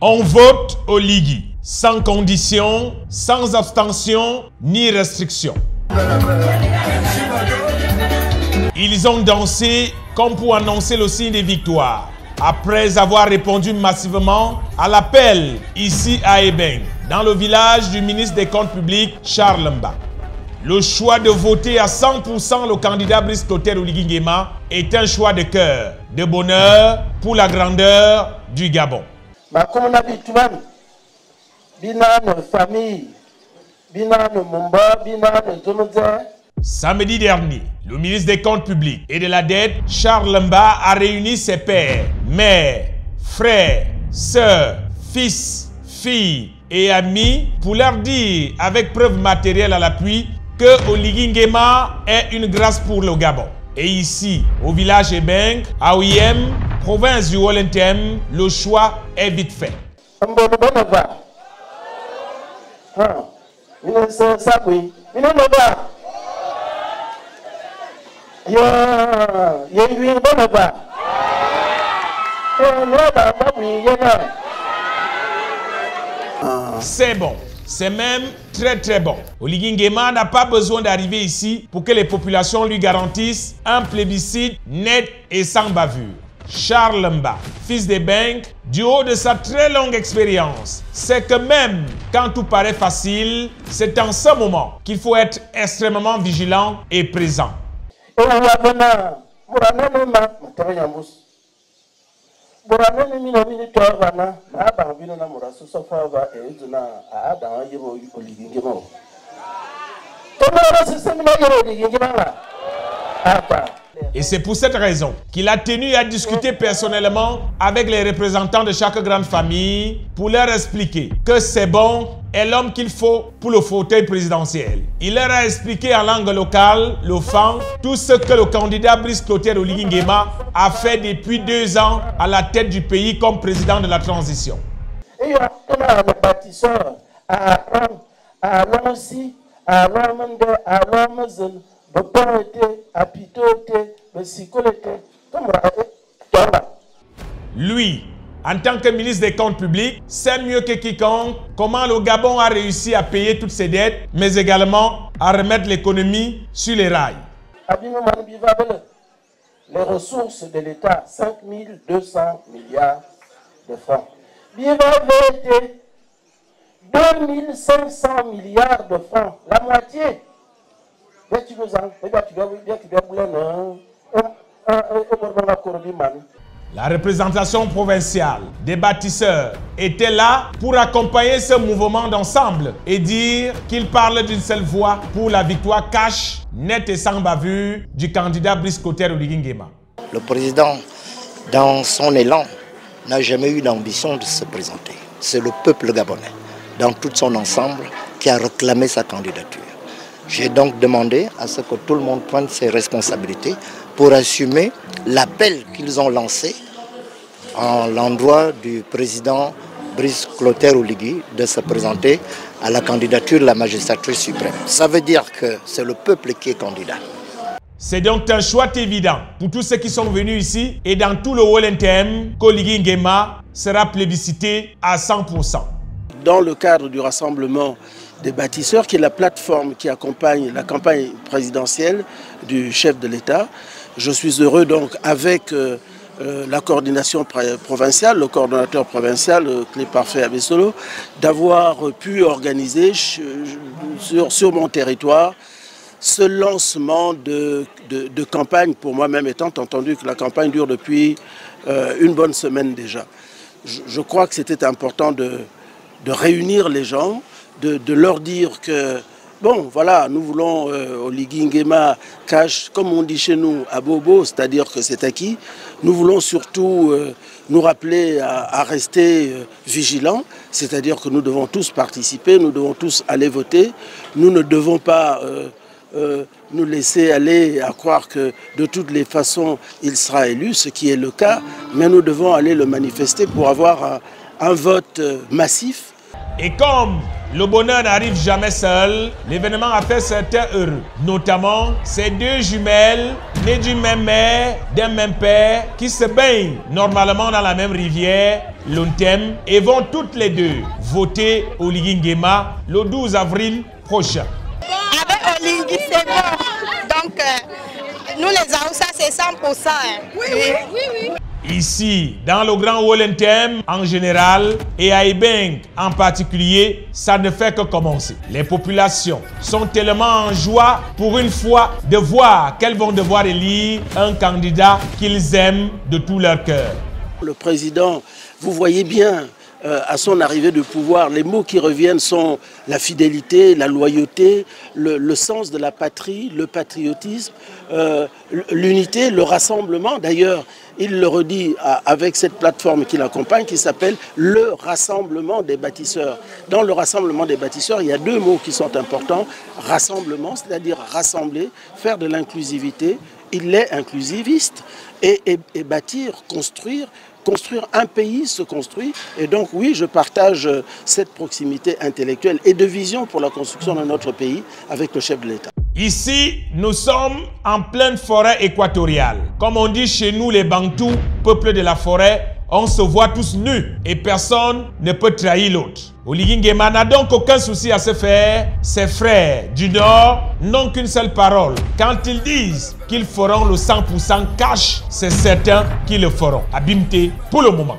On vote au Ligui, sans condition, sans abstention ni restriction. Ils ont dansé comme pour annoncer le signe de victoire, après avoir répondu massivement à l'appel ici à Ebeng, dans le village du ministre des Comptes publics, Charles Mba. Le choix de voter à 100% le candidat Brice Clotaire Oligui Nguema est un choix de cœur, de bonheur pour la grandeur du Gabon. Samedi dernier, le ministre des Comptes publics et de la dette, Charles Mba, a réuni ses pères, mères, frères, sœurs, fils, filles et amis pour leur dire, avec preuve matérielle à l'appui, que Oligui Nguema est une grâce pour le Gabon. Et ici, au village Ebeng, à Ouiem, province du Wollentem, le choix est vite fait. C'est bon, c'est même très bon. Oligui Nguema n'a pas besoin d'arriver ici pour que les populations lui garantissent un plébiscite net et sans bavure. Charles Mba, fils d'Ebeng, du haut de sa très longue expérience, sait que même quand tout paraît facile, c'est en ce moment qu'il faut être extrêmement vigilant et présent. Et c'est pour cette raison qu'il a tenu à discuter personnellement avec les représentants de chaque grande famille pour leur expliquer que c'est bon est l'homme qu'il faut pour le fauteuil présidentiel. Il leur a expliqué en langue locale, le fan, tout ce que le candidat Brice Clotaire Oligui Nguema a fait depuis 2 ans à la tête du pays comme président de la transition. Et on a le bâtisseur à lui, en tant que ministre des Comptes publics, sait mieux que quiconque comment le Gabon a réussi à payer toutes ses dettes, mais également à remettre l'économie sur les rails. Les ressources de l'État, 5200 milliards de francs. 2500 milliards de francs, la moitié. La représentation provinciale des bâtisseurs était là pour accompagner ce mouvement d'ensemble et dire qu'il parle d'une seule voix pour la victoire cash, nette et sans bavure du candidat Brice Clotaire Oligui Nguema. Le président, dans son élan, n'a jamais eu l'ambition de se présenter. C'est le peuple gabonais, dans tout son ensemble, qui a réclamé sa candidature. J'ai donc demandé à ce que tout le monde prenne ses responsabilités pour assumer l'appel qu'ils ont lancé en l'endroit du président Brice Clotaire Oligui de se présenter à la candidature de la magistrature suprême. Ça veut dire que c'est le peuple qui est candidat. C'est donc un choix évident pour tous ceux qui sont venus ici et dans tout le Wollentem qu'Oligui Nguema sera plébiscité à 100%. Dans le cadre du rassemblement des bâtisseurs, qui est la plateforme qui accompagne la campagne présidentielle du chef de l'État, je suis heureux donc avec la coordination provinciale, le coordonnateur provincial, Clé Parfait Abessolo, d'avoir pu organiser sur mon territoire ce lancement de campagne, pour moi-même étant entendu que la campagne dure depuis une bonne semaine déjà. Je crois que c'était important de réunir les gens, de leur dire que, bon, voilà, nous voulons Oligui Nguema cash, comme on dit chez nous, à bobo, c'est-à-dire que c'est acquis. Nous voulons surtout nous rappeler à rester vigilants, c'est-à-dire que nous devons tous participer, nous devons tous aller voter. Nous ne devons pas nous laisser aller à croire que de toutes les façons il sera élu, ce qui est le cas, mais nous devons aller le manifester pour avoir un vote massif. Et comme le bonheur n'arrive jamais seul. L'événement a fait certains heureux, notamment ces deux jumelles nées d'une même mère, d'un même père, qui se baignent normalement dans la même rivière, l'Ontem, et vont toutes les deux voter au Oligui Nguema le 12 avril prochain. Avec Oligui, c'est bon. Donc, nous les Aoussa, c'est 100%. Hein. Oui. Ici, dans le Grand Wolentem en général et à Ebeng en particulier, ça ne fait que commencer. Les populations sont tellement en joie pour une fois de voir qu'elles vont devoir élire un candidat qu'ils aiment de tout leur cœur. Le président, vous voyez bien, à son arrivée de pouvoir, les mots qui reviennent sont la fidélité, la loyauté, le sens de la patrie, le patriotisme, l'unité, le rassemblement. D'ailleurs, il le redit avec cette plateforme qui l'accompagne, qui s'appelle le rassemblement des bâtisseurs. Dans le rassemblement des bâtisseurs, il y a deux mots qui sont importants. Rassemblement, c'est-à-dire rassembler, faire de l'inclusivité. Il est inclusiviste. Et bâtir, construire un pays se construit. Et donc oui, je partage cette proximité intellectuelle et de vision pour la construction de notre pays avec le chef de l'État. Ici, nous sommes en pleine forêt équatoriale. Comme on dit chez nous les Bantous, peuple de la forêt, on se voit tous nus et personne ne peut trahir l'autre. Oligui Nguema n'a donc aucun souci à se faire. Ses frères du Nord n'ont qu'une seule parole. Quand ils disent qu'ils feront le 100% cash, c'est certain qu'ils le feront. Abimté pour le moment.